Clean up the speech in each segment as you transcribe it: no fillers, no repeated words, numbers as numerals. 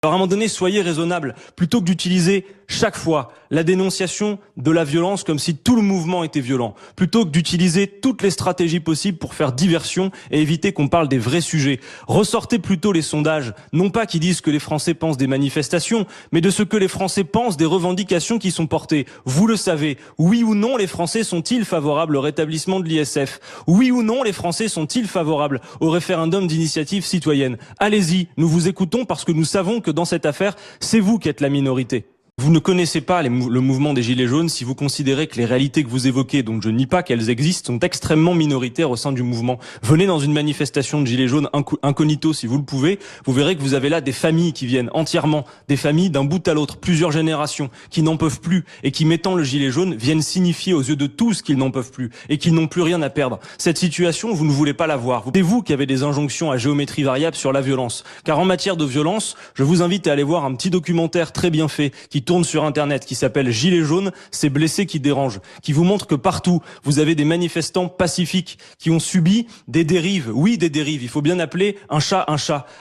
Alors à un moment donné, soyez raisonnables. Plutôt que d'utiliser chaque fois la dénonciation de la violence comme si tout le mouvement était violent, plutôt que d'utiliser toutes les stratégies possibles pour faire diversion et éviter qu'on parle des vrais sujets, ressortez plutôt les sondages, non pas qui disent que les Français pensent des manifestations, mais de ce que les Français pensent des revendications qui sont portées. Vous le savez, oui ou non les Français sont-ils favorables au rétablissement de l'ISF? Oui ou non les Français sont-ils favorables au référendum d'initiative citoyenne? Allez-y, nous vous écoutons parce que nous savons que dans cette affaire, c'est vous qui êtes la minorité. Vous ne connaissez pas le mouvement des Gilets jaunes si vous considérez que les réalités que vous évoquez, donc je nie pas qu'elles existent, sont extrêmement minoritaires au sein du mouvement. Venez dans une manifestation de Gilets jaunes incognito si vous le pouvez, vous verrez que vous avez là des familles qui viennent entièrement, des familles d'un bout à l'autre, plusieurs générations, qui n'en peuvent plus et qui, mettant le gilet jaune, viennent signifier aux yeux de tous qu'ils n'en peuvent plus et qu'ils n'ont plus rien à perdre. Cette situation, vous ne voulez pas la voir. C'est vous qui avez des injonctions à géométrie variable sur la violence. Car en matière de violence, je vous invite à aller voir un petit documentaire très bien fait qui tourne sur Internet, qui s'appelle Gilets jaunes, ces blessés qui dérangent, qui vous montre que partout, vous avez des manifestants pacifiques qui ont subi des dérives. Oui, des dérives. Il faut bien appeler un chat,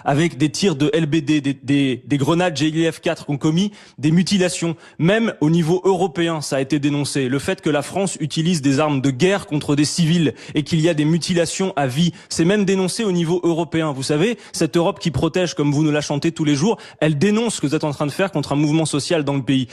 avec des tirs de LBD, des grenades GLF-4 qui ont commis des mutilations. Même au niveau européen, ça a été dénoncé. Le fait que la France utilise des armes de guerre contre des civils et qu'il y a des mutilations à vie, c'est même dénoncé au niveau européen. Vous savez, cette Europe qui protège, comme vous nous la chantez tous les jours, elle dénonce ce que vous êtes en train de faire contre un mouvement social dans le pays.